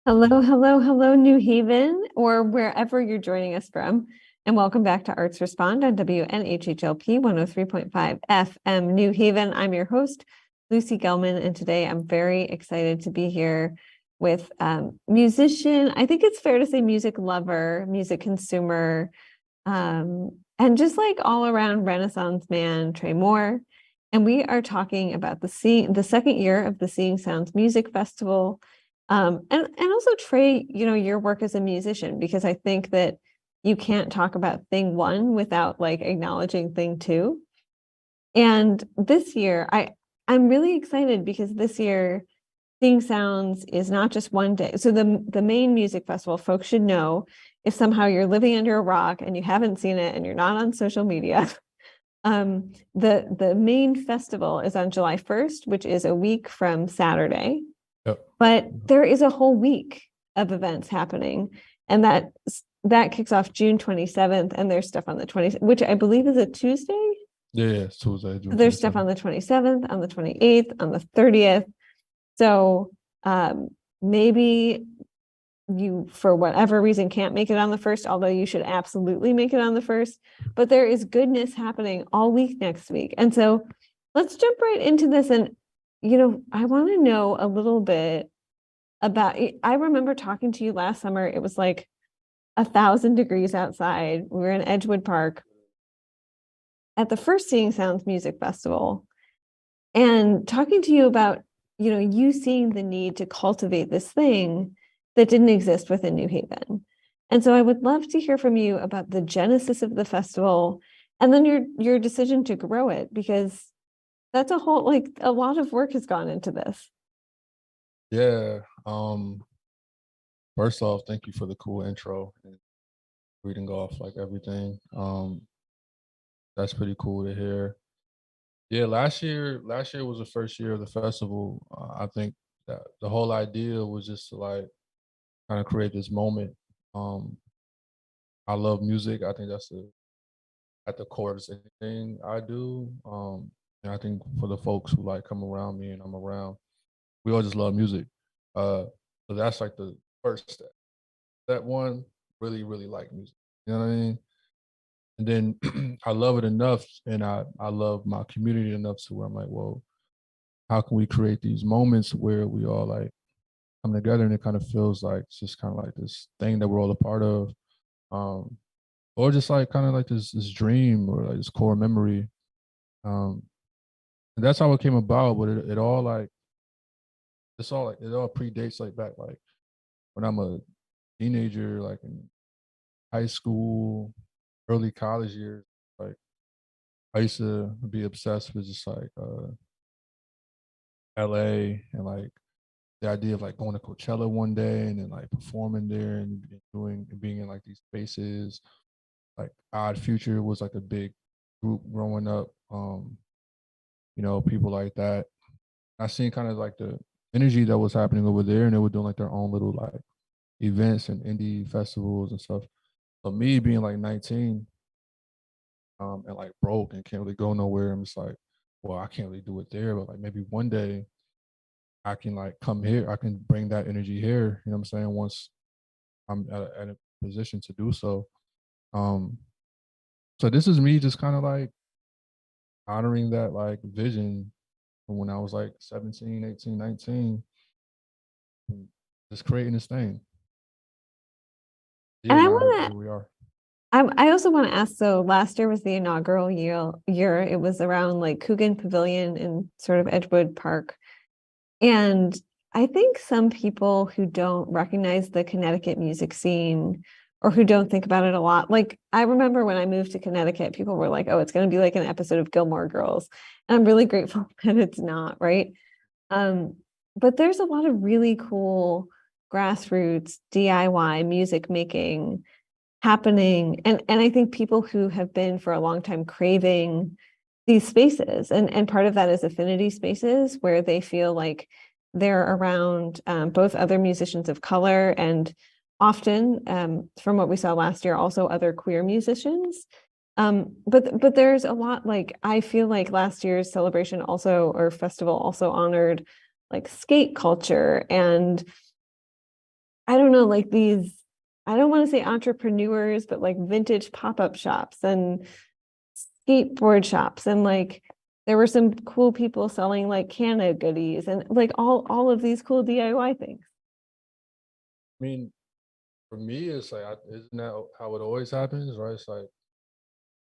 Hello, hello, hello, New Haven, or wherever you're joining us from. And welcome back to Arts Respond on WNHHLP 103.5 FM New Haven. I'm your host, Lucy Gellman, and today I'm very excited to be here with musician, I think it's fair to say music lover, music consumer, and just like all around Renaissance man, Trey Moore. And we are talking about the second year of the Seeing Sounds Music Festival. And also Trey, your work as a musician, because I think that you can't talk about thing one without like acknowledging thing two. And this year, I'm really excited because this year Seeing Sounds is not just one day. So the main music festival, folks should know, if somehow you're living under a rock and you haven't seen it and you're not on social media, the main festival is on July 1st, which is a week from Saturday. Yep. But there is a whole week of events happening, and that kicks off June 27th, and there's stuff on the 20th, which I believe is a Tuesday. Yeah, it's Tuesday, June There's stuff 27th. on the 27th, on the 28th, on the 30th. So maybe you, for whatever reason, can't make it on the first, although you should absolutely make it on the first. But there is goodness happening all week next week. And so let's jump right into this. And, I want to know a little bit about, I remember talking to you last summer. It was like 1,000 degrees outside. We were in Edgewood Park at the first Seeing Sounds Music Festival and talking to you about, you seeing the need to cultivate this thing that didn't exist within New Haven. And so I would love to hear from you about the genesis of the festival and then your decision to grow it, because that's a lot of work has gone into this. Yeah. First off, thank you for the cool intro and reading off like everything. That's pretty cool to hear. Yeah, last year was the first year of the festival. I think that the whole idea was just to like kind of create this moment. Um, I love music. I think that's at the core of anything I do. And I think for the folks who like come around me and I'm around, we all just love music. Uh, so that's like the first step. That one really, really like music. You know what I mean? And then I love it enough, and I love my community enough to where I'm like, well, how can we create these moments where we all like come together and it kind of feels like it's just kind of like this thing that we're all a part of, um, or just like kind of like this dream or like this core memory. Um, and that's how it came about. But it all like it all predates like back like when I'm a teenager, like in high school, early college years. Like I used to be obsessed with just like LA and like the idea of like going to Coachella one day and then like performing there and doing and being in like these spaces. Like Odd Future was like a big group growing up. People like that. I seen kind of like the energy that was happening over there, and they were doing like their own little like events and indie festivals and stuff. So me being like 19, and like broke and can't really go nowhere, I'm just like, well, I can't really do it there, but like maybe one day I can like come here, I can bring that energy here. You know what I'm saying? Once I'm at a position to do so. Um, so this is me just kind of like honoring that like vision from when I was like 17, 18, 19, and just creating this thing. And Yeah, I now want here we are. I also want to ask, so last year was the inaugural year. It was around like Coogan Pavilion in sort of Edgewood Park. And I think some people who don't recognize the Connecticut music scene or who don't think about it a lot, like I remember when I moved to Connecticut, people were like, oh, it's going to be like an episode of Gilmore Girls. And I'm really grateful that it's not, right? Um, but there's a lot of really cool grassroots DIY music making happening. And I think people who have been for a long time craving these spaces, and part of that is affinity spaces where they feel like they're around both other musicians of color and often, from what we saw last year, also other queer musicians. But there's a lot, like I feel like last year's celebration also, or festival, also honored like skate culture and I don't know, like these, I don't want to say entrepreneurs, but like vintage pop-up shops and skateboard shops. And like there were some cool people selling like Canna goodies and like all of these cool DIY things. I mean, for me, it's like, isn't that how it always happens, right? It's like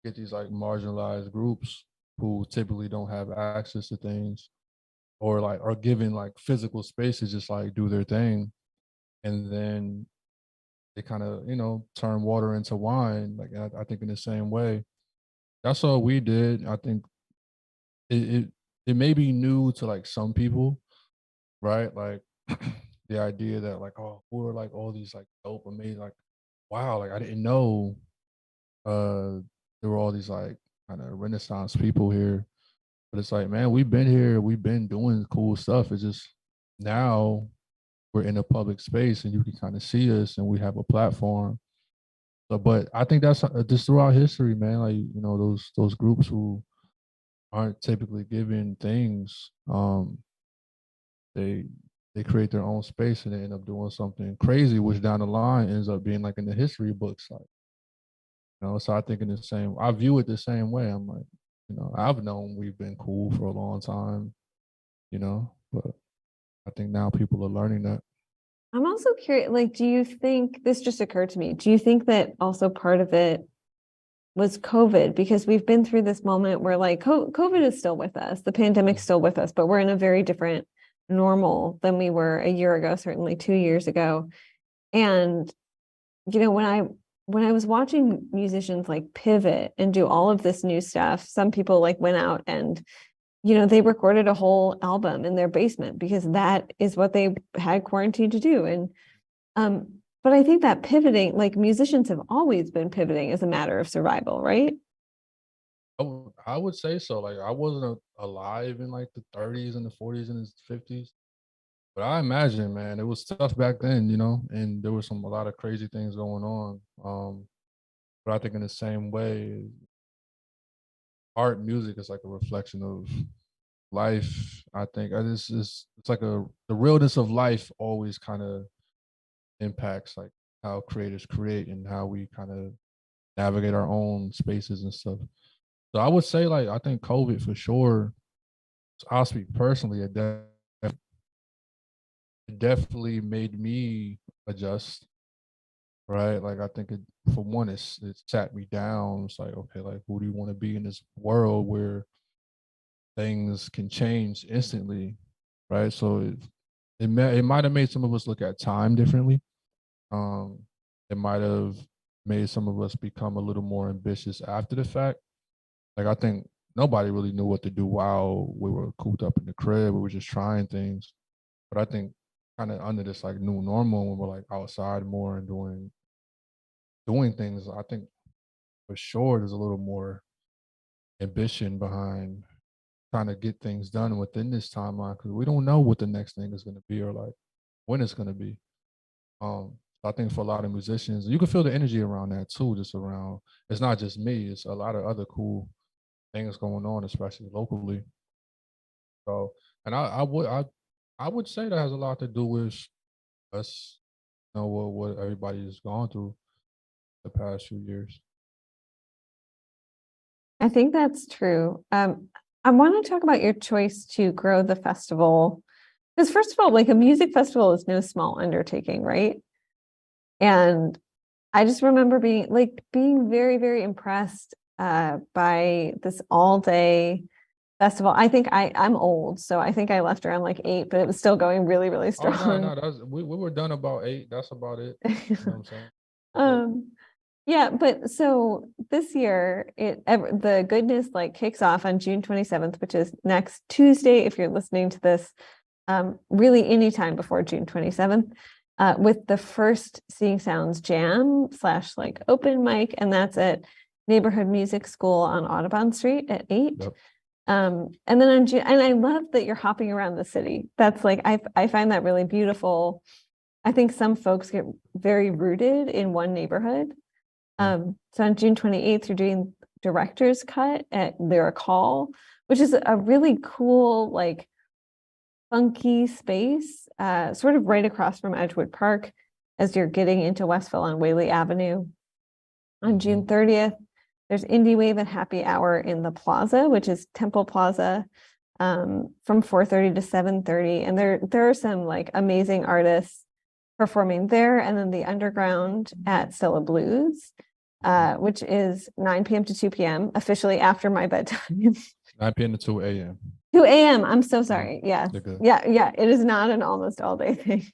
get these like marginalized groups who typically don't have access to things or like are given like physical space to just like do their thing, and then they kind of turn water into wine. Like I think in the same way, that's all we did. I think it it may be new to like some people, right? Like the idea that like, oh, who are like all these like dope, amazing, like wow, like I didn't know uh there were all these like kind of Renaissance people here. But it's like, man, we've been here, we've been doing cool stuff. It's just now we're in a public space and you can kind of see us and we have a platform. So, but I think that's just throughout history, man. Like those groups who aren't typically given things, they they create their own space and they end up doing something crazy, which down the line ends up being like in the history books. Like, so I think in the same, I view it the same way. I'm like, I've known we've been cool for a long time, but I think now people are learning that. I'm also curious, like, do you think this just occurred to me? Do you think that also part of it was COVID? Because we've been through this moment where like COVID is still with us, the pandemic's still with us, but we're in a very different normal than we were a year ago, certainly 2 years ago. And when I was watching musicians like pivot and do all of this new stuff, some people like went out and they recorded a whole album in their basement because that is what they had quarantined to do. And but I think that pivoting, like musicians have always been pivoting as a matter of survival, right? I would say so. Like I wasn't alive in like the 30s and the 40s and the 50s, but I imagine, man, it was tough back then, and there was a lot of crazy things going on. But I think in the same way, art, music is like a reflection of life. I think it's like the realness of life always kind of impacts like how creators create and how we kind of navigate our own spaces and stuff. So I would say like I think COVID for sure. I'll speak personally. It definitely made me adjust, right? Like I think for one, it sat me down. It's like, okay, like who do you want to be in this world where things can change instantly, right? So it might have made some of us look at time differently. Um, it might have made some of us become a little more ambitious after the fact. Like I think nobody really knew what to do while we were cooped up in the crib. We were just trying things. But I think kind of under this like new normal when we're like outside more and doing things, I think for sure there's a little more ambition behind trying to get things done within this timeline because we don't know what the next thing is going to be or like when it's going to be. I think for a lot of musicians, you can feel the energy around that too. Just around, it's not just me; it's a lot of other cool things going on, especially locally. So, and I would say that has a lot to do with us, what everybody has gone through the past few years. I think that's true. I want to talk about your choice to grow the festival. Because first of all, like a music festival is no small undertaking, right? And I just remember being very, very impressed by this all day festival. I think I'm old, so I think I left around like 8, but it was still going really, really Oh no, strong. no, we were done about 8. That's about it. You know what I'm saying? But um yeah, but so this year the goodness like kicks off on June 27th, which is next Tuesday if you're listening to this really anytime before June 27th, with the first Seeing Sounds Jam / like open mic, and that's at Neighborhood Music School on Audubon Street at 8. yep. And then on June, and I love that you're hopping around the city. That's like I find that really beautiful. I think some folks get very rooted in one neighborhood. So on June 28th, you're doing director's cut at Lyric Hall, which is a really cool, like funky space, sort of right across from Edgewood Park. as you're getting into Westville on Whaley Avenue. On June Mhm. 30th, there's Indie Wave and Happy Hour in the Plaza, which is Temple Plaza, from 4:30 to 7:30. And there are some like amazing artists performing there. And then the Underground at Stella Blues, which is 9 p.m. to 2 p.m., officially after my bedtime. 9 p.m. to 2 a.m. 2 a.m. I'm so sorry. Yeah. You're good. Yeah. It is not an almost all day thing.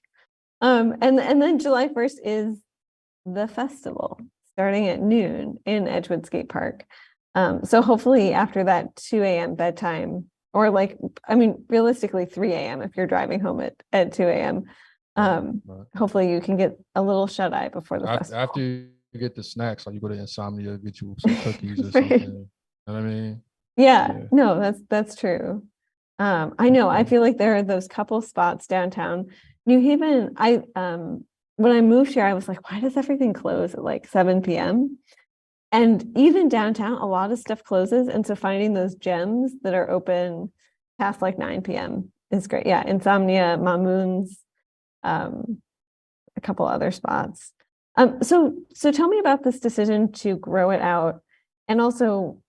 And then July 1st is the festival starting at noon in Edgewood Skate Park. So hopefully after that 2 a.m. bedtime, or like, I mean, realistically 3 a.m. if you're driving home at 2 a.m. Right. Hopefully you can get a little shut eye before the festival. After you get the snacks, like you go to Insomnia, get you some cookies or Right. something. You know what I mean? Yeah, Yeah. no, that's true. I know, I feel like there are those couple spots downtown. New Haven, when I moved here, I was like, why does everything close at like 7 p.m.? And even downtown, a lot of stuff closes. And so finding those gems that are open past like 9 p.m. is great. Yeah, Insomnia, Mamoon's, a couple other spots. So tell me about this decision to grow it out. And also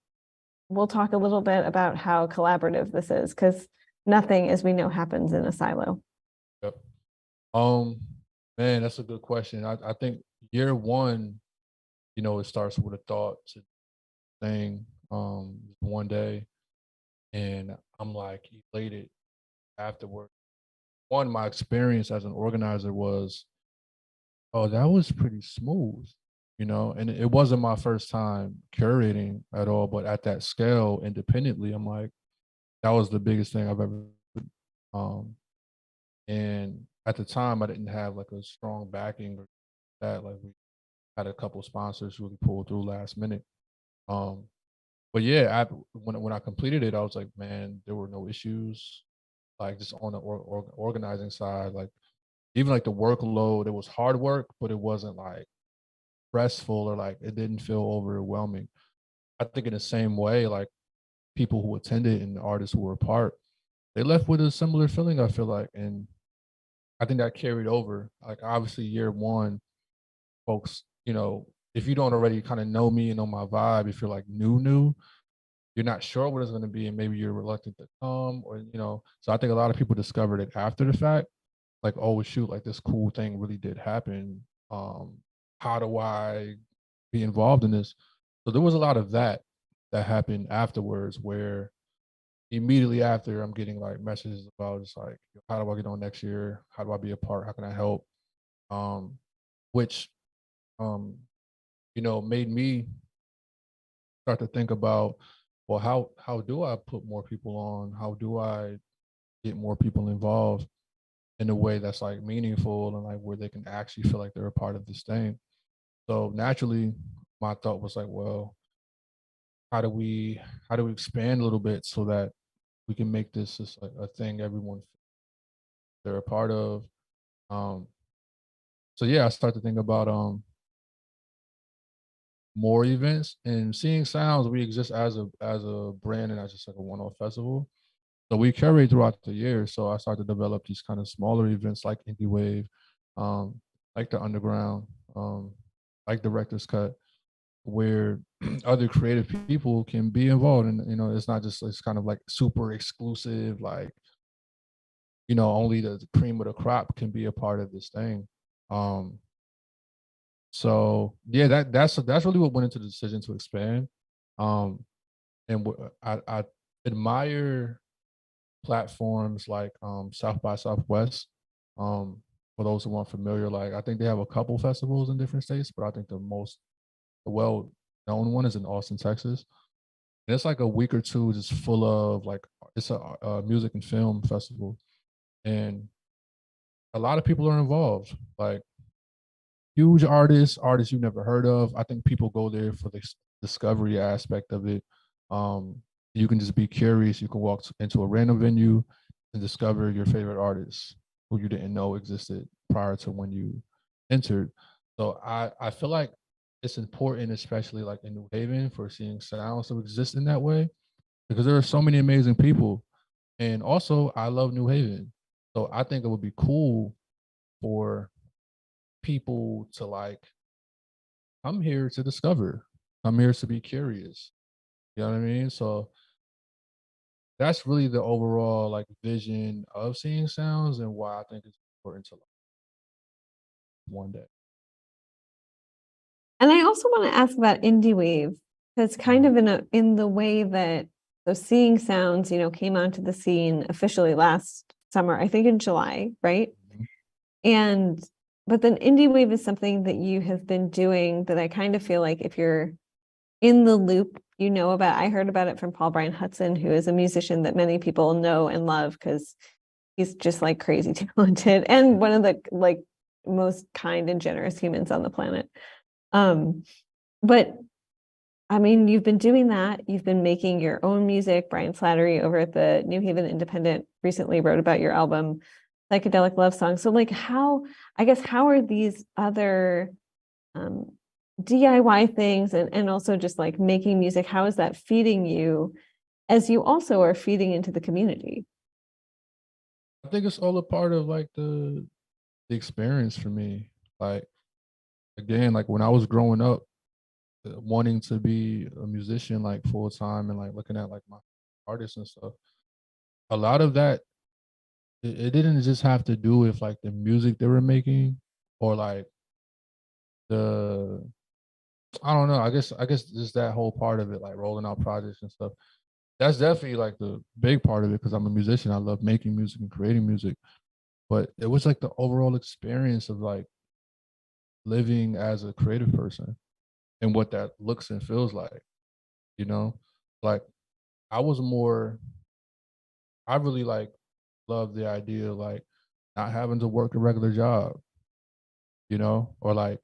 we'll talk a little bit about how collaborative this is, because nothing, as we know, happens in a silo. Yep. Man, that's a good question. I think year one, it starts with a thought to thing one day, and I'm like elated afterward. One, my experience as an organizer was, oh, that was pretty smooth, and it wasn't my first time curating at all, but at that scale independently, I'm like, that was the biggest thing I've ever um and at the time I didn't have like a strong backing or that, like we had a couple sponsors really pulled through last minute. Um but yeah, when I completed it, I was like, man, there were no issues, like just on the organizing side, like even like the workload, it was hard work, but it wasn't like stressful or like it didn't feel overwhelming. I think in the same way, like people who attended and the artists who were a part, they left with a similar feeling, I feel like. And I think that carried over. Like obviously year one, folks, if you don't already kind of know me and know my vibe, if you're like new, you're not sure what it's going to be, and maybe you're reluctant to come, or so I think a lot of people discovered it after the fact, like, oh shoot, like this cool thing really did happen. How do I be involved in this? So there was a lot of that happened afterwards, where immediately after I'm getting like messages about just like, how do I get on next year? How do I be a part? How can I help? Which um, made me start to think about, well, how do I put more people on? How do I get more people involved in a way that's like meaningful and like where they can actually feel like they're a part of this thing? So naturally, my thought was like, well, how do we expand a little bit so that we can make this just like a thing everyone they're a part of? Um, so yeah, I started to think about more events, and Seeing Sounds, we exist as a brand and as just like a one-off festival. So we curate throughout the year. So I started to develop these kind of smaller events like Indie Wave, um, like the Underground, um, like Director's Cut, where other creative people can be involved. And it's not just, it's kind of like super exclusive, like only the cream of the crop can be a part of this thing. Um, so yeah, that's really what went into the decision to expand. Um, and I admire platforms like South by Southwest. For those who aren't familiar, like I think they have a couple festivals in different states, but I think the well known one is in Austin, Texas. And it's like a week or two just full of like, it's a music and film festival, and a lot of people are involved. Like huge artists you've never heard of. I think people go there for the discovery aspect of it. Um, you can just be curious. You can walk into a random venue and discover your favorite artists who you didn't know existed prior to when you entered. So I feel like it's important, especially like in New Haven, for Seeing Sounds to exist in that way, because there are so many amazing people. And also, I love New Haven. So I think it would be cool for people to like, I'm here to discover. I'm here to be curious. You know what I mean? So that's really the overall like vision of seeing sounds and why I think it's important to like one day. And I also want to ask about indie wave, because kind Mhm, of in the way that the Seeing Sounds, came onto the scene officially last summer, I think in July, right? mhm. And but then indie wave is something that you have been doing that I kind of feel like if you're in the loop, you know about. I heard about it from Paul Brian Hudson, who is a musician that many people know and love because he's just like crazy talented and one of the like most kind and generous humans on the planet. Um, but I mean, you've been doing that. You've been making your own music. Brian Slattery over at the New Haven Independent recently wrote about your album, Psychedelic Love Song. So, like, I guess, how are these other um, DIY things and also just like making music, how is that feeding you as you also are feeding into the community? I think it's all a part of like the experience for me. Like again, like when I was growing up, wanting to be a musician like full time and like looking at like my artists and stuff. A lot of that it didn't just have to do with like the music they were making or like the I don't know. I guess just that whole part of it, like rolling out projects and stuff. That's definitely like the big part of it because I'm a musician. I love making music and creating music. But it was like the overall experience of like living as a creative person and what that looks and feels like, you know? Like I was more I really like love the idea of like not having to work a regular job, or like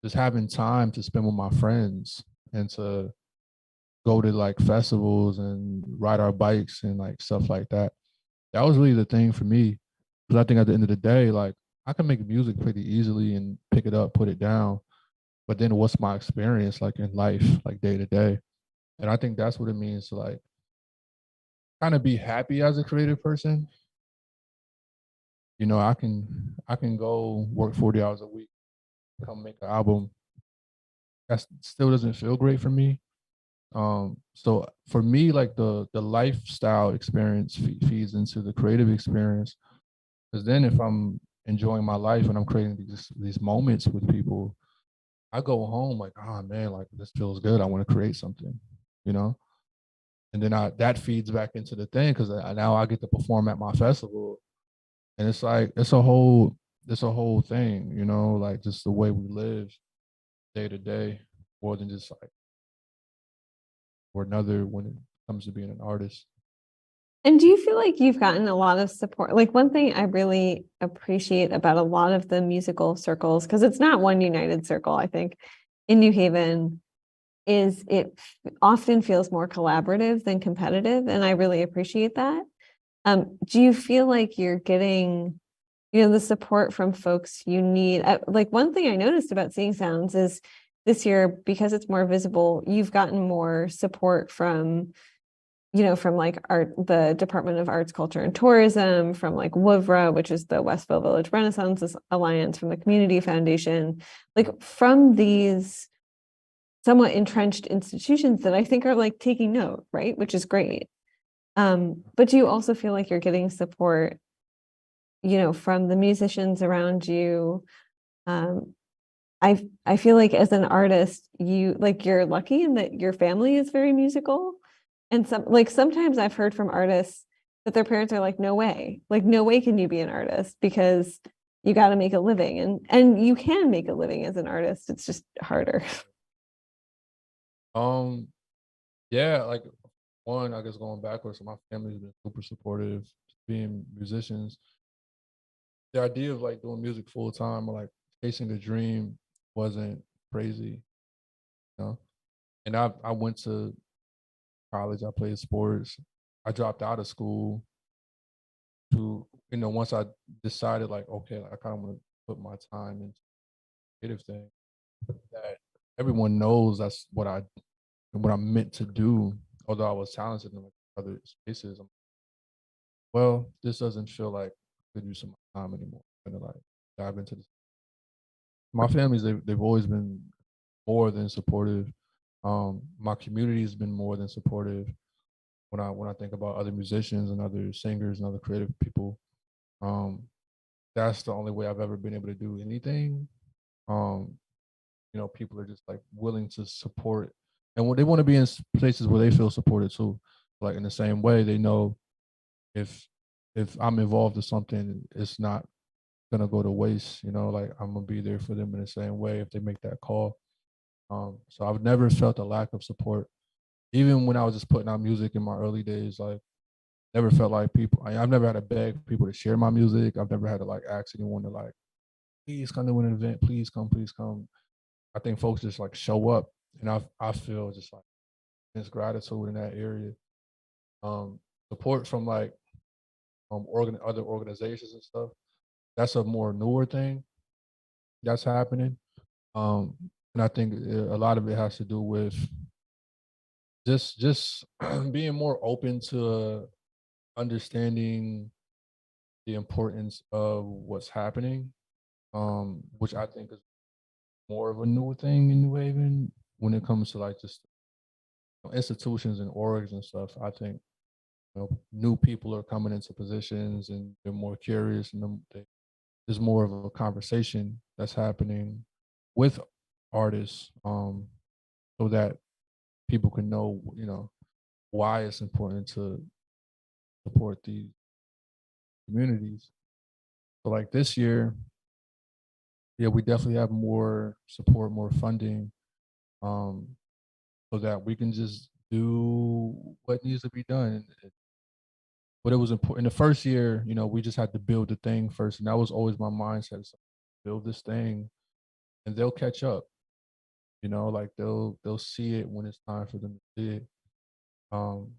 just having time to spend with my friends and to go to like festivals and ride our bikes and like stuff like that. That was really the thing for me. Because I think at the end of the day, like I can make music pretty easily and pick it up, put it down. But then what's my experience like in life, like day to day? And I think that's what it means to like kind of be happy as a creative person. I can go work 40 hours a week, come make an album. That still doesn't feel great for me. So for me, like the lifestyle experience feeds into the creative experience. Because then if I'm enjoying my life and I'm creating these moments with people, I go home like, oh man, like this feels good. I want to create something, you know. And then that feeds back into the thing because now I get to perform at my festival, and it's like it's a whole thing, like just the way we live day to day, more than just like or another when it comes to being an artist. And do you feel like you've gotten a lot of support? Like one thing I really appreciate about a lot of the musical circles, because it's not one united circle, I think, in New Haven, is often feels more collaborative than competitive. And I really appreciate that. Do you feel like you're getting, the support from folks you need? Like one thing I noticed about Seeing Sounds is this year, because it's more visible, you've gotten more support from like the Department of Arts, Culture, and Tourism, from like WVRA, which is the Westville Village Renaissance Alliance, from the Community Foundation, like from these somewhat entrenched institutions that I think are like taking note, right? Which is great. But do you also feel like you're getting support, from the musicians around you? Um, I feel like as an artist, you're lucky in that your family is very musical. And sometimes I've heard from artists that their parents are like, no way can you be an artist because you got to make a living. And you can make a living as an artist. It's just harder. Um, yeah, like one, I guess going backwards, so my family's been super supportive, being musicians. The idea of like doing music full time or like chasing a dream wasn't crazy, you know. And I went to college, I played sports. I dropped out of school to, once I decided like, okay, like, I kind of want to put my time into creative thing that everyone knows that's what I'm meant to do. Although I was talented in like other spaces, well, this doesn't feel like I could use some time anymore. I'm gonna like dive into this. my families, they've always been more than supportive. My community has been more than supportive. When I think about other musicians and other singers and other creative people, um, that's the only way I've ever been able to do anything. Um, people are just like willing to support, and when they want to be in places where they feel supported too. Like in the same way, they know if if I'm involved in something, it's not gonna go to waste. Like I'm gonna be there for them in the same way if they make that call. So I've never felt a lack of support, even when I was just putting out music in my early days. Like never felt like people. I've never had to beg people to share my music. I've never had to like ask anyone to like, please come to an event, please come, please come. I think folks just like show up, and I feel just like this gratitude in that area. Um, Support from like other organizations and stuff. That's a more newer thing that's happening. Um, and I think a lot of it has to do with just being more open to understanding the importance of what's happening, which I think is more of a newer thing in New Haven when it comes to like just institutions and orgs and stuff. I think new people are coming into positions and they're more curious, and there's more of a conversation that's happening with artists, so that people can know, why it's important to support these communities. So like this year, yeah, we definitely have more support, more funding, um, so that we can just do what needs to be done. But it was important. In the first year, we just had to build the thing first, and that was always my mindset: is build this thing, and they'll catch up. Like they'll see it when it's time for them to see it. Um,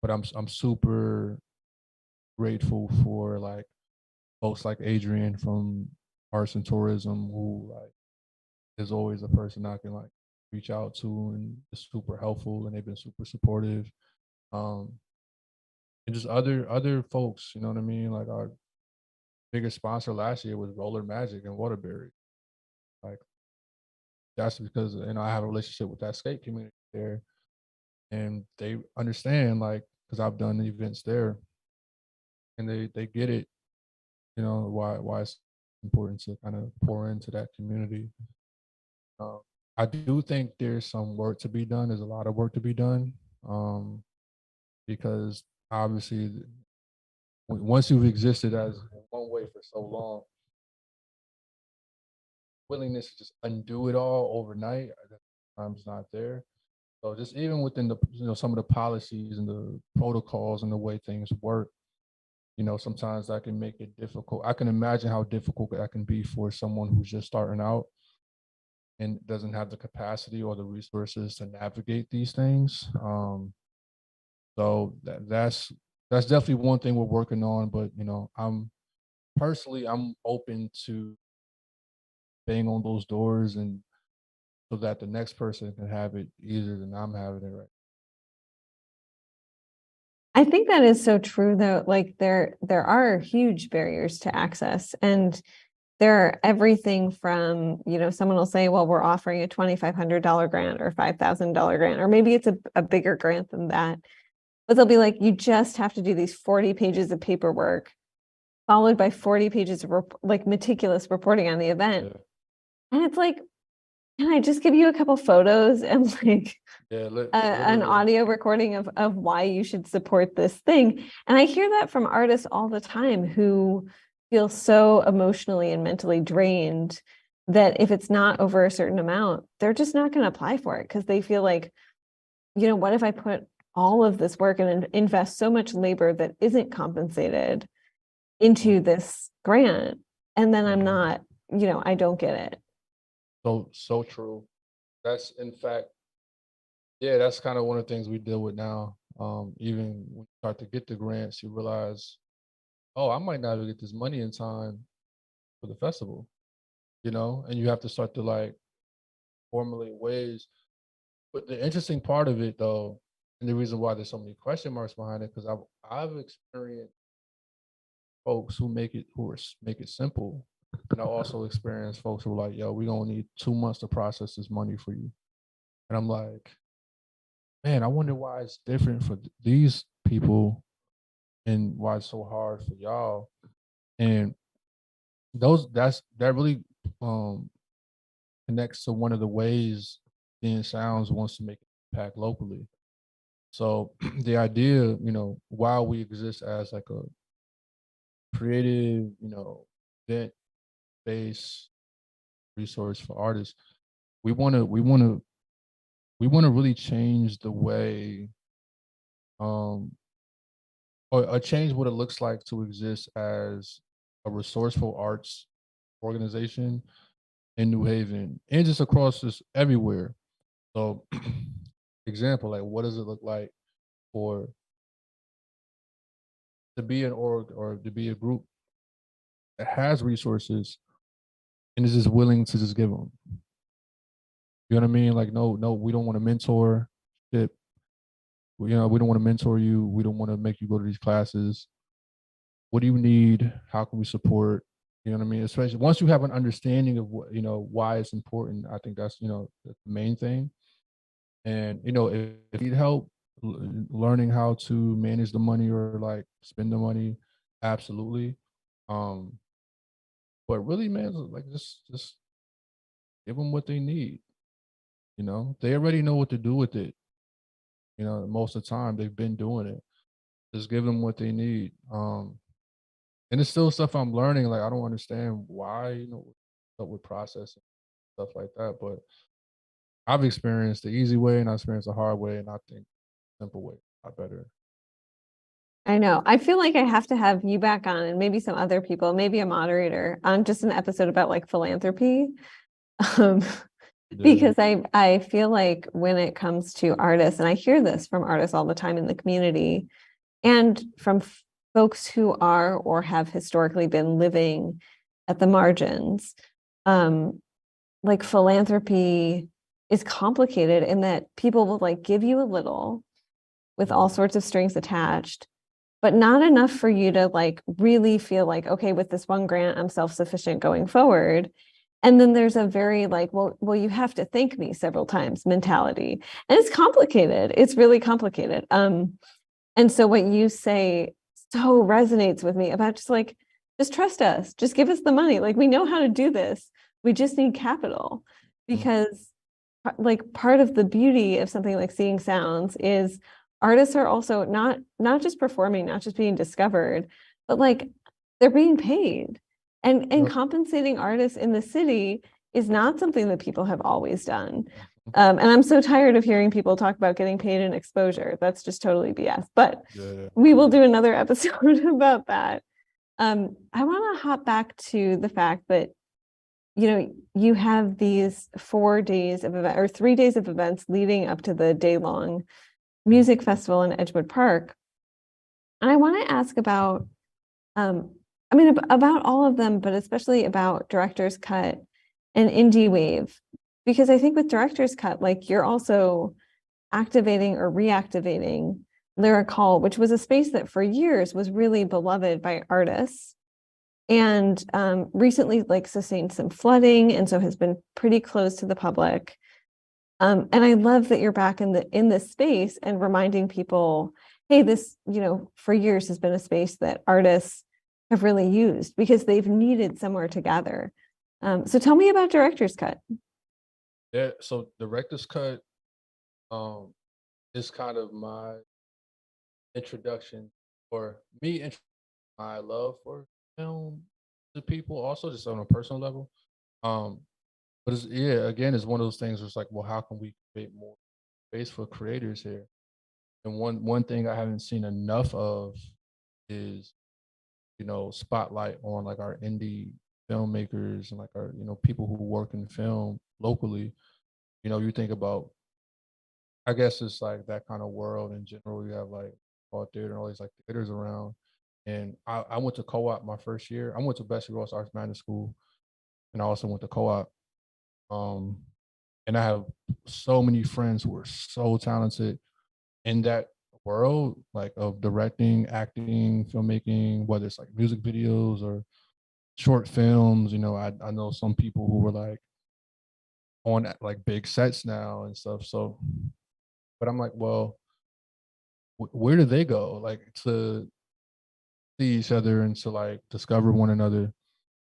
but I'm super grateful for like folks like Adrian from Arts and Tourism, who like is always a person I can like reach out to and is super helpful, and they've been super supportive. Um, and just other folks, you know what I mean? Like our biggest sponsor last year was Roller Magic and Waterbury. Like that's because I have a relationship with that skate community there, and they understand like because I've done events there, and they get it. Why it's important to kind of pour into that community. Uh, I do think there's some work to be done. There's a lot of work to be done, um, because obviously once you've existed as one way for so long, willingness to just undo it all overnight times not there. So just even within the some of the policies and the protocols and the way things work, sometimes that can make it difficult. I can imagine how difficult that can be for someone who's just starting out and doesn't have the capacity or the resources to navigate these things. So that's definitely one thing we're working on. But I'm open to bang on those doors, and so that the next person can have it easier than I'm having it right. I think that is so true though. Like there are huge barriers to access, and there are everything from, someone will say, well, we're offering a $2,500 grant or $5,000 grant, or maybe it's a bigger grant than that. But they'll be like, you just have to do these 40 pages of paperwork, followed by 40 pages of like meticulous reporting on the event. Yeah. And it's like, can I just give you a couple photos and like Yeah, an literally. audio recording of why you should support this thing? And I hear that from artists all the time who feel so emotionally and mentally drained that if it's not over a certain amount, they're just not going to apply for it because they feel like, what if I put all of this work and invest so much labor that isn't compensated into this grant, and then I'm Mhm. not, I don't get it. So true. That's in fact, yeah, that's kind of one of the things we deal with now. Even when you start to get the grants, you realize, oh, I might not even get this money in time for the festival, and you have to start to like formulate ways. But the interesting part of it, though, and the reason why there's so many question marks behind it, because I've experienced folks who make it simple, And I also experienced folks who were like, yo, we're gonna need 2 months to process this money for you. And I'm like, man, I wonder why it's different for these people and why it's so hard for y'all. And that really um connects to one of the ways Thin Sounds wants to make an impact locally. So the idea, while we exist as like a creative, event based resource for artists, we want to really change the way um or change what it looks like to exist as a resourceful arts organization in New Haven and just across this everywhere. So example, like what does it look like for to be an org or to be a group that has resources and is just willing to just give them? You know what I mean? Like, no, we don't want to mentor shit. We don't want to mentor you. We don't want to make you go to these classes. What do you need? How can we support? You know what I mean? Especially once you have an understanding of what, why it's important. I think that's, the main thing. And, if you need help learning how to manage the money or like spend the money, absolutely. Um, but really, man, like just give them what they need. They already know what to do with it. Most of the time they've been doing it. Just give them what they need. And it's still stuff I'm learning. Like I don't understand why, up with processing stuff like that. But I've experienced the easy way and I experienced the hard way, and I think the simple way a lot better. I know. I feel like I have to have you back on and maybe some other people, maybe a moderator on just an episode about like philanthropy. Um, Yeah. because I feel like when it comes to artists, and I hear this from artists all the time in the community and from folks who are or have historically been living at the margins, like philanthropy is complicated in that people will like give you a little with all sorts of strings attached, but not enough for you to like really feel like, okay, with this one grant, I'm self-sufficient going forward. And then there's a very like, well, you have to thank me several times mentality. And it's complicated. It's really complicated. And so what you say so resonates with me about just like, just trust us, just give us the money. Like we know how to do this. We just need capital Mhm. because like part of the beauty of something like Seeing Sounds is artists are also not just performing, not just being discovered, but like they're being paid. And Yep. compensating artists in the city is not something that people have always done. And I'm so tired of hearing people talk about getting paid in exposure. That's just totally BS. But Yeah. we will do another episode about that. I want to hop back to the fact that you have these 4 days of event or 3 days of events leading up to the day-long music festival in Edgewood Park. And I want to ask about, I mean, about all of them, but especially about Director's Cut and Indie Wave, because I think with Director's Cut, like you're also activating or reactivating Lyric Hall, which was a space that for years was really beloved by artists and recently like sustained some flooding and so has been pretty closed to the public. And I love that you're back in this space and reminding people, hey, this, for years has been a space that artists have really used because they've needed somewhere to gather. So tell me about Director's Cut. Yeah. So Director's Cut um is kind of my introduction or my love for film to people also just on a personal level. Um but it's, yeah, again, it's one of those things where it's like, well, how can we create more space for creators here? And one thing I haven't seen enough of is, spotlight on like our indie filmmakers and like our, people who work in film locally. You think about, I guess it's like that kind of world in general. You have like art theater and all these like theaters around. And I went to co-op my first year. I went to Bessie Ross Arts Management School, and I also went to co-op. Um, and I have so many friends who are so talented in that world, like of directing, acting, filmmaking, whether it's like music videos or short films. I know some people who were like on like big sets now and stuff. So, but I'm like, well, where do they go? Like to see each other and to like discover one another.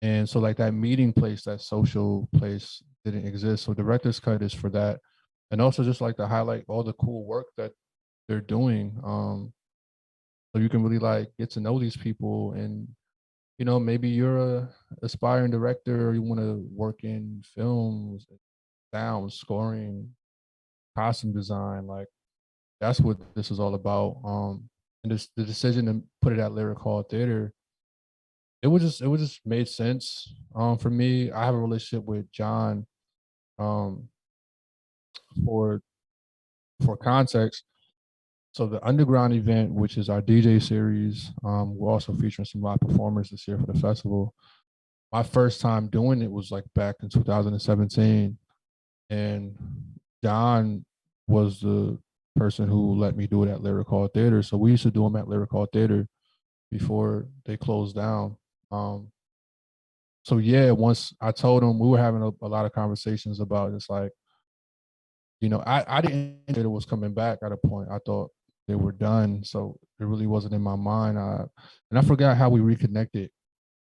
And so like that meeting place, that social place didn't exist. So director's cut is for that. And also just like to highlight all the cool work that they're doing. So you can really like get to know these people and maybe you're a aspiring director or you want to work in films, sound, scoring, costume design, like that's what this is all about. And this the decision to put it at Lyric Hall Theater, it was just made sense. For me, I have a relationship with John. Um, for context, so the Underground event, which is our DJ series, we're also featuring some live performers this year for the festival. My first time doing it was like back in 2017, and John was the person who let me do it at Lyric Hall Theater. So we used to do them at Lyric Hall Theater before they closed down. Um, so yeah, once I told him, we were having a lot of conversations about it's like, I didn't think it was coming back at a point. I thought they were done. So it really wasn't in my mind. And I forgot how we reconnected,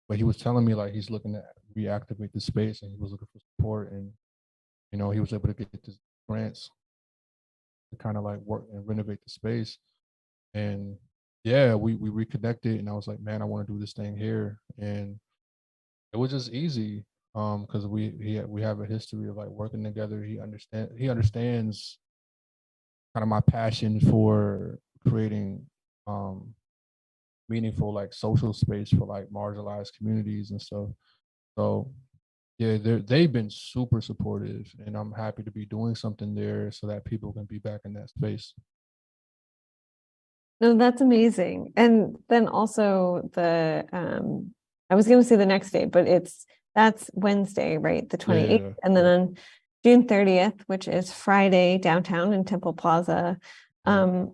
but he was telling me like he's looking to reactivate the space and he was looking for support and he was able to get the grants to kind of like work and renovate the space. And yeah, we reconnected and I was like, man, I want to do this thing here. And it was just easy because we have a history of like working together. He understands kind of my passion for creating um meaningful like social space for like marginalized communities and stuff. So yeah, they've been super supportive and I'm happy to be doing something there so that people can be back in that space. No, that's amazing. And then also I was going to say the next day, but that's Wednesday, right? The 28th. Yeah. And then on June 30th, which is Friday downtown in Temple Plaza, Yeah.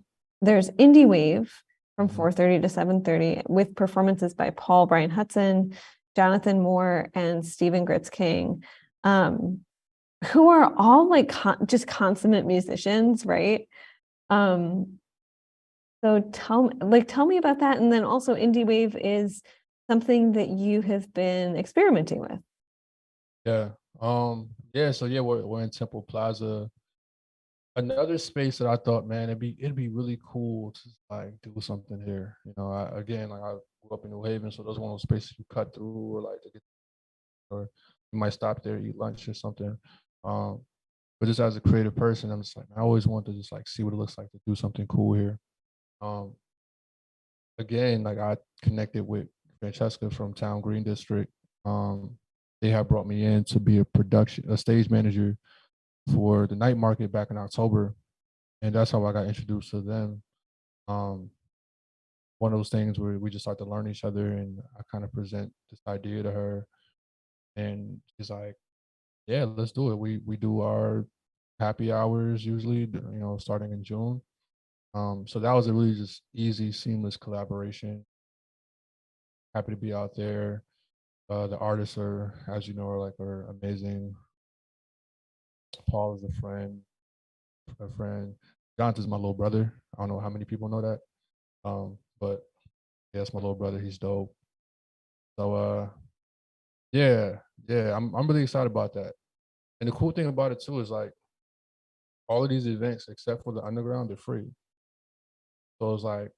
there's Indie Wave from Mhm. 4:30 to 7:30 with performances by Paul Brian Hudson, Jonathan Moore, and Stephen Gritz King, who are all like just consummate musicians, right? Um, so tell me about that. And then also Indie Wave is something that you have been experimenting with. Yeah. Yeah, so yeah, we're in Temple Plaza. Another space that I thought, man, it'd be really cool to like do something here. Again, like I grew up in New Haven, so those one of those spaces you cut through or like to get, or you might stop there, eat lunch or something. Um, but just as a creative person, I'm just like, I always want to just like see what it looks like to do something cool here. Um, Again, like I connected with Francesca from Town Green District. Um, they have brought me in to be a stage manager for the night market back in October, and that's how I got introduced to them. Um, One of those things where we just start to learn each other, and I kind of present this idea to her, and she's like, "Yeah, let's do it." We do our happy hours usually, starting in June. So that was a really just easy, seamless collaboration. Happy to be out there. The artists are, as you know, are amazing. Paul is a friend. Jonathan's my little brother. I don't know how many people know that. But yeah, it's my little brother. He's dope. So yeah, yeah, I'm really excited about that. And the cool thing about it too is like all of these events, except for the underground, they're free. So it's like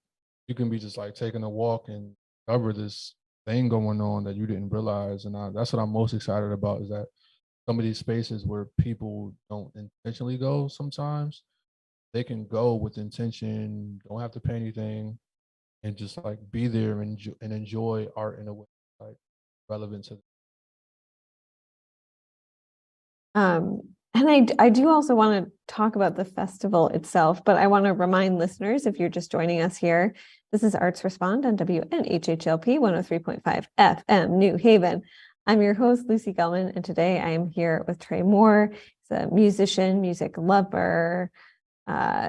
you can be just like taking a walk and discover this thing going on that you didn't realize. And that's what I'm most excited about is that some of these spaces where people don't intentionally go sometimes, they can go with intention, don't have to pay anything, and just like be there and enjoy art in a way like relevant to them. And I do also want to talk about the festival itself, but I want to remind listeners, if you're just joining us here, this is Arts Respond on WNHHLP 103.5 FM New Haven. I'm your host, Lucy Gellman, and today I am here with Trey Moore. He's a musician, music lover,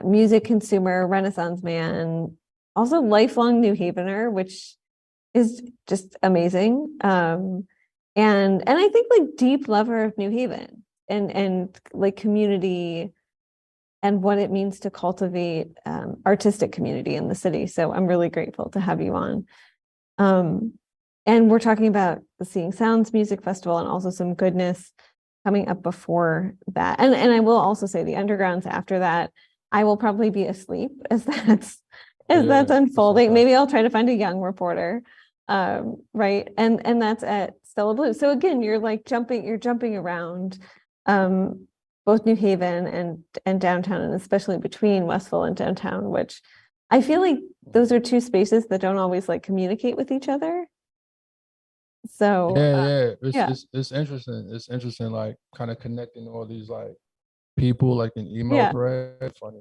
music consumer, Renaissance man, also lifelong New Havener, which is just amazing. And I think like deep lover of New Haven and like community and what it means to cultivate artistic community in the city. So I'm really grateful to have you on. Um, and we're talking about the Seeing Sounds Music Festival and also some goodness coming up before that. And I will also say the undergrounds after that, I will probably be asleep as that's Yeah, it's unfolding. okay. Maybe I'll try to find a young reporter. Right. And that's at Stella Blue. So again, you're jumping around both New Haven and downtown, and especially between Westville and downtown, which I feel like those are two spaces that don't always like communicate with each other. So Yeah, yeah. yeah, It's interesting. It's interesting, like kind of connecting all these like people like an email yeah, thread. Funny.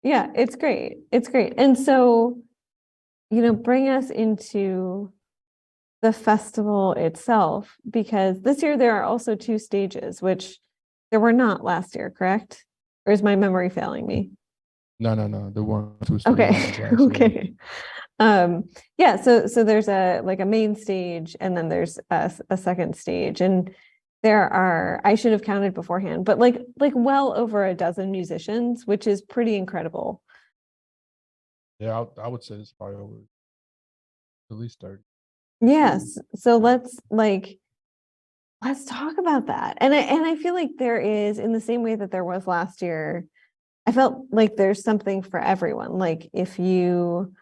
yeah, it's great. It's great. And so, bring us into the festival itself, because this year there are also two stages, which there were not last year, correct? Or is my memory failing me? No, no, no. There weren't two Okay. stages last year. Okay. Um, yeah, so there's a like a main stage and then there's a second stage. And there are, I should have counted beforehand, but like well over a dozen musicians, which is pretty incredible. Yeah, I would say it's probably over at least 30. Yes. So let's talk about that. And I feel like there is, in the same way that there was last year, I felt like there's something for everyone. Like if you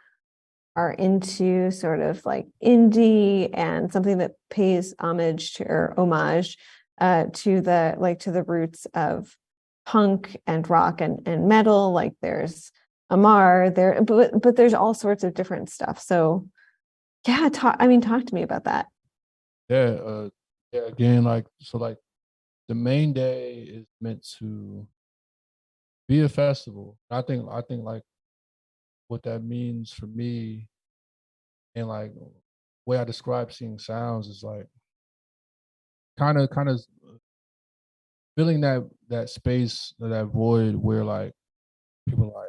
are into sort of like indie and something that pays homage to or homage to the roots of punk and rock and metal. Like there's Amar there, but there's all sorts of different stuff. So yeah, talk to me about that. Yeah, yeah. Again, like so, like the main day is meant to be a festival. I think like what that means for me and like way I describe seeing sounds is like kind of filling that space or that void where like people are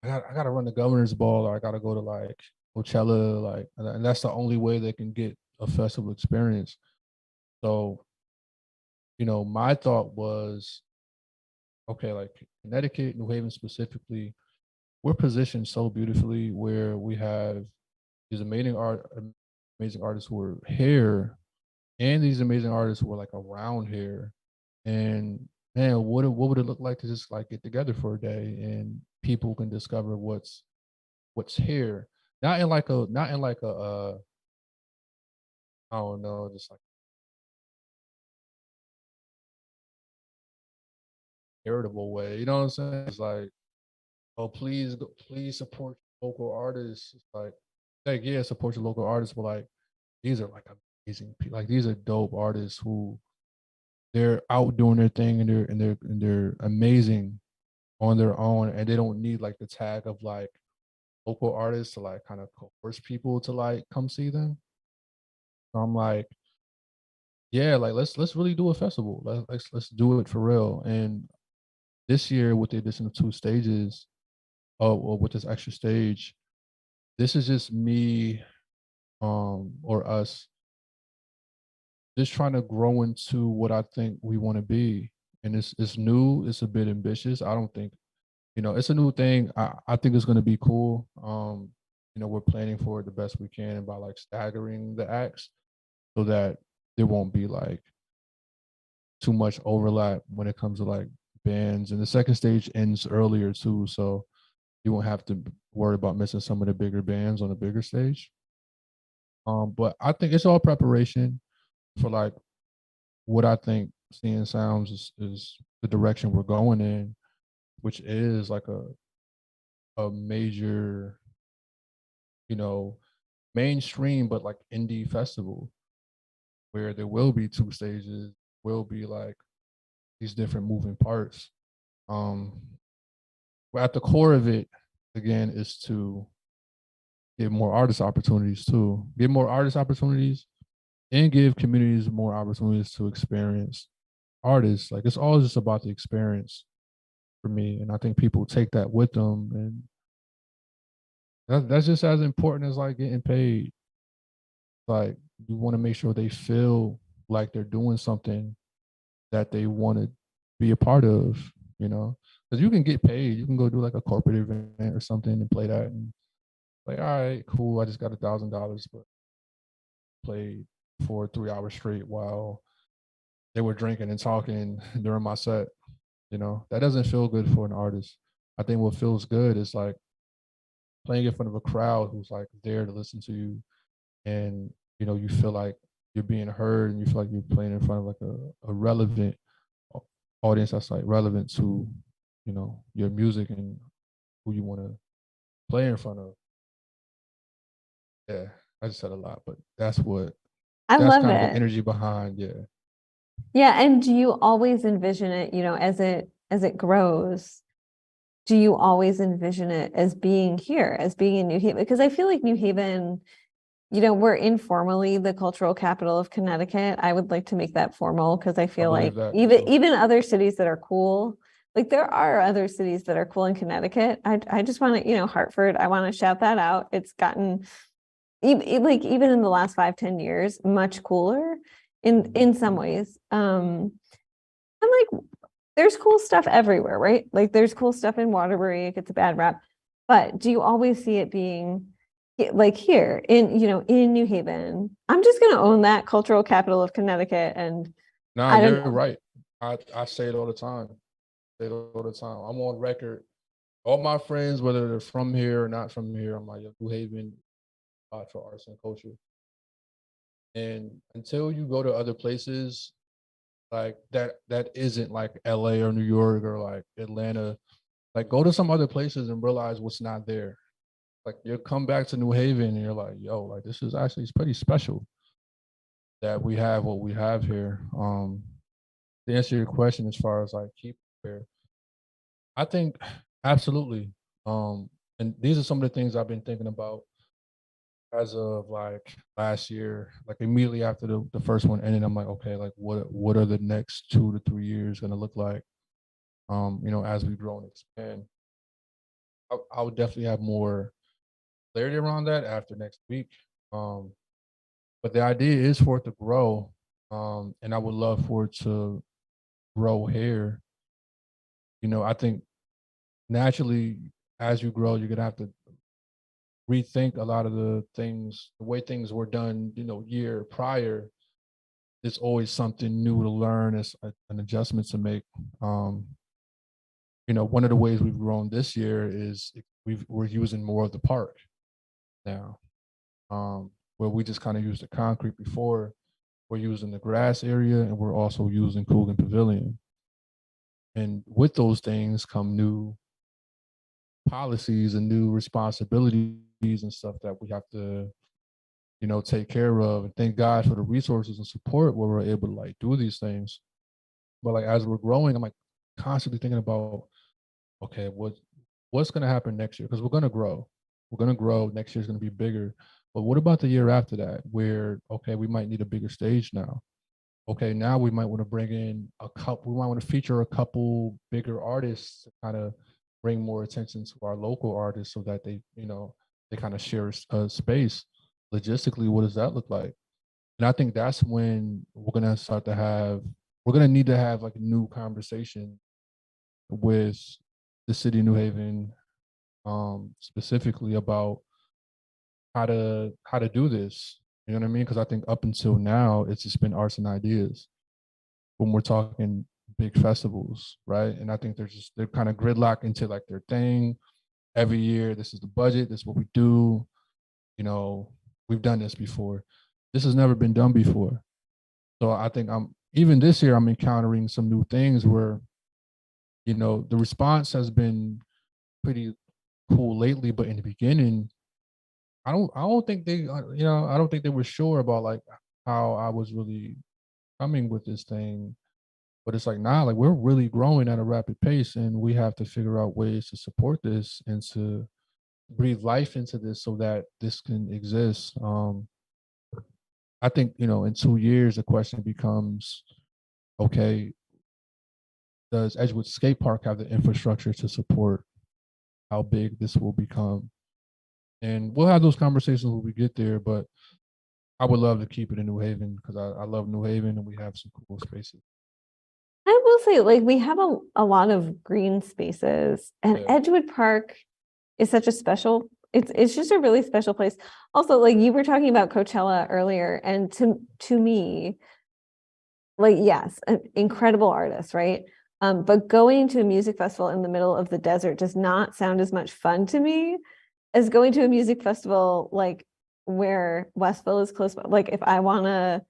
like I gotta run the governor's ball or I gotta go to like Coachella like and that's the only way they can get a festival experience. So my thought was okay, like Connecticut, New Haven specifically, we're positioned so beautifully where we have these amazing artists who are here and these amazing artists who are like around here. And man, what would it look like to just like get together for a day and people can discover what's here? Not in like a I don't know, just like irritable way. You know what I'm saying? It's like, oh please support local artists. It's like yeah, support your local artists, but like these are like amazing people. Like these are dope artists who they're out doing their thing and they're amazing on their own and they don't need like the tag of like local artists to like kind of coerce people to like come see them. So I'm like, yeah, like let's really do a festival. Let's do it for real. And this year with the addition of two stages, or with this extra stage, this is just me or us just trying to grow into what I think we want to be. And it's new, it's a bit ambitious. I don't think, it's a new thing. I think it's gonna be cool. We're planning for it the best we can by like staggering the acts so that there won't be like too much overlap when it comes to like bands. And the second stage ends earlier too, so you won't have to worry about missing some of the bigger bands on the bigger stage. But I think it's all preparation for like what I think Seeing Sounds is the direction we're going in, which is like a major, you know, mainstream but like indie festival where there will be two stages, will be like these different moving parts. Um, but at the core of it, again, is to give more artist opportunities too. Give more artist opportunities and give communities more opportunities to experience artists. Like it's all just about the experience for me. And I think people take that with them. And That's just as important as like getting paid. Like you want to make sure they feel like they're doing something that they want to be a part of, you know, because you can get paid. You can go do like a corporate event or something and play that, and like, all right, cool. I just got $1,000, but played for 3 hours straight while they were drinking and talking during my set. You know, that doesn't feel good for an artist. I think what feels good is like playing in front of a crowd who's like there to listen to you, and you know, you feel like you're being heard, and you feel like you're playing in front of like a relevant audience that's like relevant to, you know, your music and who you want to play in front of. Yeah, I just said a lot, but I that's love kind of the it. energy behind. Yeah. Yeah, and do you always envision it, as it grows? Do you always envision it as being here, as being in New Haven? Because I feel like New Haven, we're informally the cultural capital of Connecticut. I would like to make that formal because I I feel like believe that even too. even other cities that are cool, like there are other cities that are cool in Connecticut. I just want to, Hartford, I want to shout that out. It's gotten like even in the last 5-10 years, much cooler in some ways. And like there's cool stuff everywhere, right? Like there's cool stuff in Waterbury, it gets a bad rap. But do you always see it being like here in New Haven? I'm just gonna own that cultural capital of Connecticut. And Nah, I don't you're know. right. I say it all the time. Say it all the time. I'm on record. All my friends, whether they're from here or not from here, I'm like, yo, New Haven, for arts and culture. And until you go to other places like that isn't like LA or New York or like Atlanta, like go to some other places and realize what's not there. Like you'll come back to New Haven and you're like, yo, like this is actually it's pretty special that we have what we have here. To answer your question as far as like keep here, I think absolutely. And these are some of the things I've been thinking about as of like last year, like immediately after the first one ended. I'm like, okay, like what are the next 2 to 3 years gonna look like? You know, as we grow and expand. I would definitely have more clarity around that after next week. Um, but the idea is for it to grow. And I would love for it to grow here. You know, I think naturally as you grow, you're gonna have to rethink a lot of the way things were done, you know, year prior. There's always something new to learn, it's an adjustment to make. Um, you know, one of the ways we've grown this year is we're using more of the park now. Where we just kind of used the concrete before, we're using the grass area and we're also using Coogan Pavilion. And with those things come new policies and new responsibilities and stuff that we have to, you know, take care of. And thank God for the resources and support where we're able to like do these things. But like as we're growing, I'm like constantly thinking about, okay, what's gonna happen next year? Because we're gonna grow. We're gonna grow. Next year's gonna be bigger. But what about the year after that? Where okay, we might need a bigger stage now. Okay, now we might want to bring in a couple. We might want to feature a couple bigger artists to kind of bring more attention to our local artists, so that they, you know, they kind of share a space. Logistically, what does that look like? And I think that's when we're gonna start to have. We're gonna need to have like a new conversation with the city of New Haven, specifically about how to do this. You know what I mean? Because I think up until now, it's just been arts and ideas when we're talking big festivals, right? And I think they're kind of gridlocked into like their thing. Every year, this is the budget. This is what we do. You know, we've done this before. This has never been done before. So I think I'm even this year I'm encountering some new things where, you know, the response has been pretty cool lately, but in the beginning, I don't think they you know, I don't think they were sure about like how I was really coming with this thing. But it's like nah, like we're really growing at a rapid pace, and we have to figure out ways to support this and to breathe life into this so that this can exist. I think, you know, in 2 years the question becomes, okay, does Edgewood Skate Park have the infrastructure to support how big this will become? And we'll have those conversations when we get there, but I would love to keep it in New Haven because I love New Haven and we have some cool spaces. I will say, like, we have a lot of green spaces, and Yeah. Edgewood Park is such a special, it's just a really special place. Also, like you were talking about Coachella earlier, and to me, like, yes, an incredible artist, right? But going to a music festival in the middle of the desert does not sound as much fun to me as going to a music festival like where Westville is close by. Like if I wanna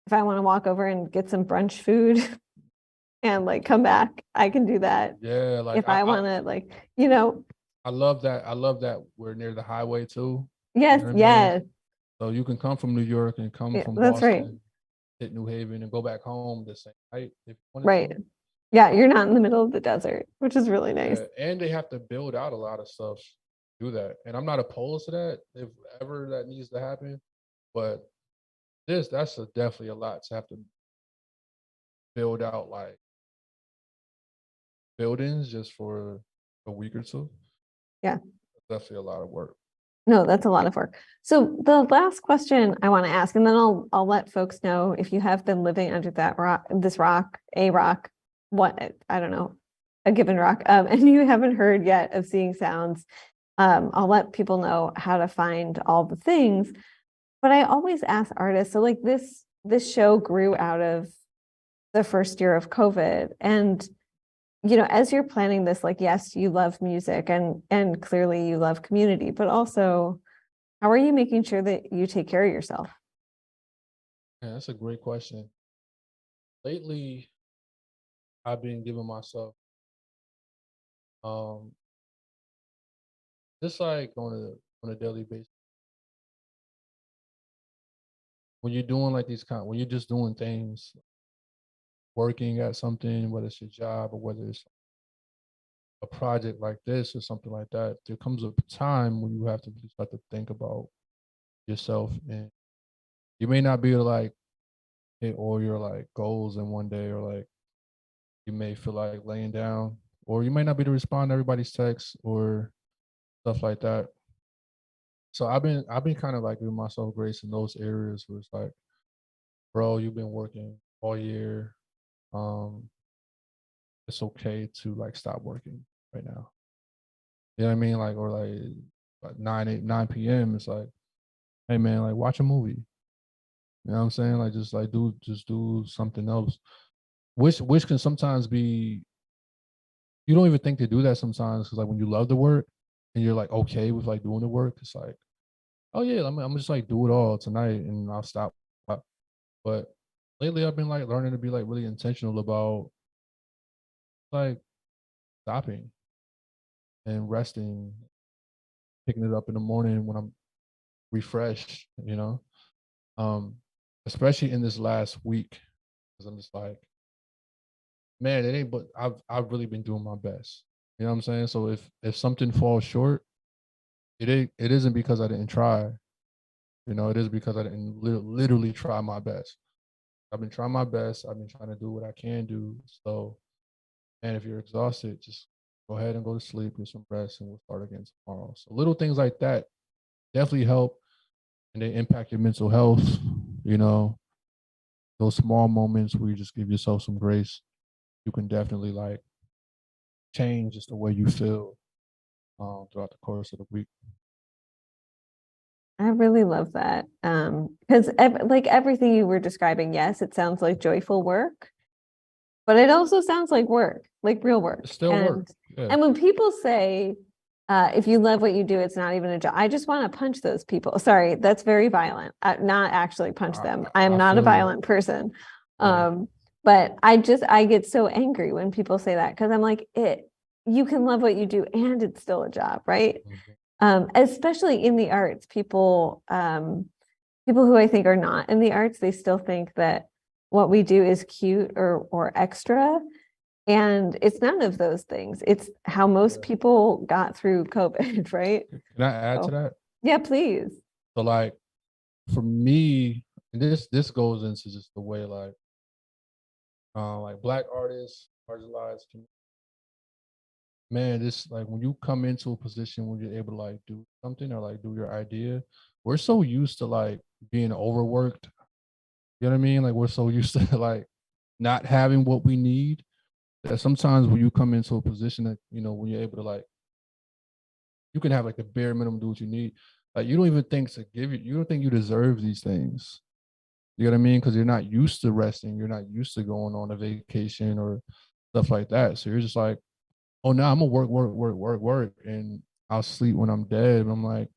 walk over and get some brunch food and like come back, I can do that. Yeah, like If I wanna like, you know, I love that. I love that we're near the highway too. You yes, know what I mean? yes, So you can come from New York and come yeah, from that's right. Boston, hit New Haven, and go back home the same night if you wanted Right. to. Yeah, you're not in the middle of the desert, which is really nice. Yeah, and they have to build out a lot of stuff to do that. And I'm not opposed to that if ever that needs to happen. But definitely a lot to have to build out like buildings just for a week or two. Yeah. Definitely a lot of work. No, that's a lot of work. So the last question I want to ask, and then I'll let folks know if you have been living under that rock, this rock, a rock, what I don't know, a given rock, and you haven't heard yet of Seeing Sounds. I'll let people know how to find all the things. But I always ask artists, so like this show grew out of the first year of COVID, and as you're planning this, like, yes, you love music and clearly you love community, but also how are you making sure that you take care of yourself? Yeah, that's a great question. Lately, I've been giving myself um just like on a daily basis. When you're doing like when you're just doing things, working at something, whether it's your job or whether it's a project like this or something like that, there comes a time when you have to start to think about yourself, and you may not be able to like hit all your like goals in one day, or like you may feel like laying down, or you may not be able to respond to everybody's texts or stuff like that. So I've been kind of like giving myself grace in those areas where it's like, bro, you've been working all year. Um, it's okay to like stop working right now. You know what I mean? Like, or like 9 p.m. It's like, hey man, like watch a movie. You know what I'm saying? Like just do something else. Which can sometimes be, you don't even think to do that sometimes, because like when you love the work and you're like okay with like doing the work, it's like, oh yeah, I'm just like do it all tonight and I'll stop. But lately I've been like learning to be like really intentional about like stopping and resting, picking it up in the morning when I'm refreshed, um, especially in this last week, because I'm just like, man, it ain't. But I've really been doing my best. You know what I'm saying? So if something falls short, it isn't because I didn't try. It is because I didn't literally try my best. I've been trying my best. I've been trying to do what I can do. So, and if you're exhausted, just go ahead and go to sleep, get some rest, and we'll start again tomorrow. So little things like that definitely help, and they impact your mental health. You know, those small moments where you just give yourself some grace, you can definitely like change just the way you feel throughout the course of the week. I really love that. Because like everything you were describing, yes, it sounds like joyful work, but it also sounds like work, like real It's work. still work. Yeah. And when people say, if you love what you do, it's not even a job. I just want to punch those people. Sorry, that's very violent. Not actually punch them. I am I not a feel you. violent person. Yeah. But I get so angry when people say that, because I'm like, you can love what you do and it's still a job, right? Mhm. Especially in the arts, people who I think are not in the arts, they still think that what we do is cute or extra. And it's none of those things. It's how most Yeah. people got through COVID, right? Can I add to So, that? yeah, please. So like for me, this goes into just the way like black artists, marginalized communities, man, this like when you come into a position where you're able to like do something or like do your idea, we're so used to like being overworked. You know what I mean? Like we're so used to like not having what we need that sometimes when you come into a position that, you know, when you're able to like, you can have like the bare minimum, do what you need. Like you don't even think to give you don't think you deserve these things. You know what I mean? Because you're not used to resting. You're not used to going on a vacation or stuff like that. So you're just like, oh, now I'm gonna work, work, work, work, work, and I'll sleep when I'm dead. And I'm like,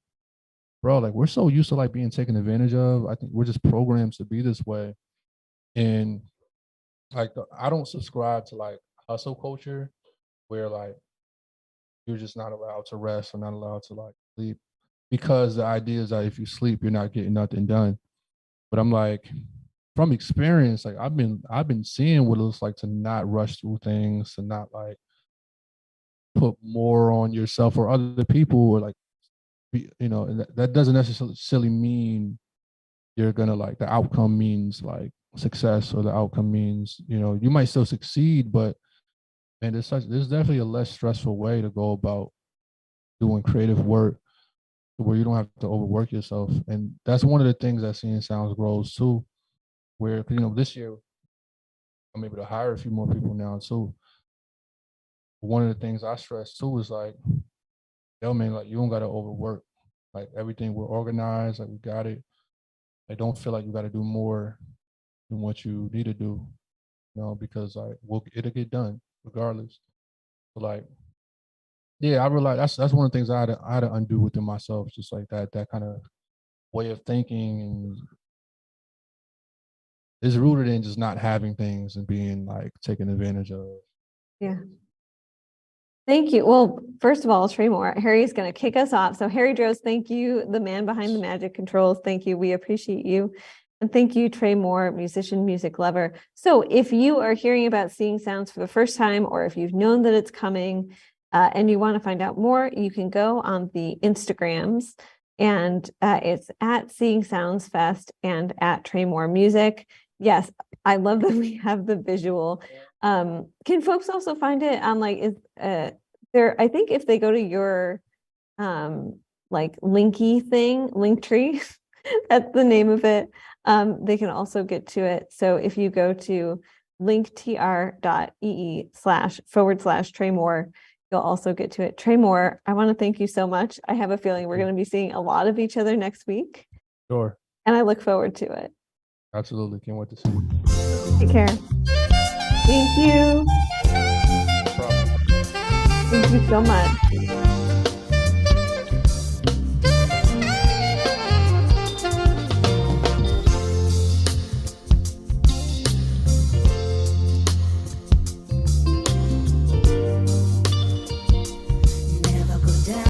bro, like we're so used to like being taken advantage of. I think we're just programmed to be this way. And like I don't subscribe to like hustle culture where like you're just not allowed to rest or not allowed to like sleep because the idea is that if you sleep, you're not getting nothing done. But I'm like, from experience, like I've been seeing what it looks like to not rush through things, to not like put more on yourself or other people, or like you know, and that doesn't necessarily mean you're gonna like the outcome means like success or the outcome means, you know, you might still succeed, but man, there's definitely a less stressful way to go about doing creative work where you don't have to overwork yourself. And that's one of the things that Seeing Sounds grows too, where you know this year I'm able to hire a few more people now too. One of the things I stress too is like, yo man, like you don't gotta overwork. Like everything we're organized, like we got it. I don't feel like you gotta do more than what you need to do, you know, because like it'll get done regardless. But like, yeah, I realize that's one of the things I had to undo within myself, just like that kind of way of thinking, and is rooted in just not having things and being like taken advantage of. Yeah. Thank you. Well, first of all, Trey Moore, Harry's going to kick us off. So Harry Droz, thank you. The man behind the magic controls. Thank you. We appreciate you. And thank you, Trey Moore, musician, music lover. So if you are hearing about Seeing Sounds for the first time, or if you've known that it's coming and you want to find out more, you can go on the Instagrams, and it's at Seeing Sounds Fest and at Trey Moore Music. Yes, I love that we have the visual. Can folks also find it on like there? I think if they go to your like linky thing, Linktree, that's the name of it. They can also get to it. So if you go to linktr.ee//Trey Moore, you'll also get to it. Trey Moore, I want to thank you so much. I have a feeling we're going to be seeing a lot of each other next week, Sure, and I look forward to it. absolutely, can't wait to see you. Take care. Thank you. No problem. Thank you so much.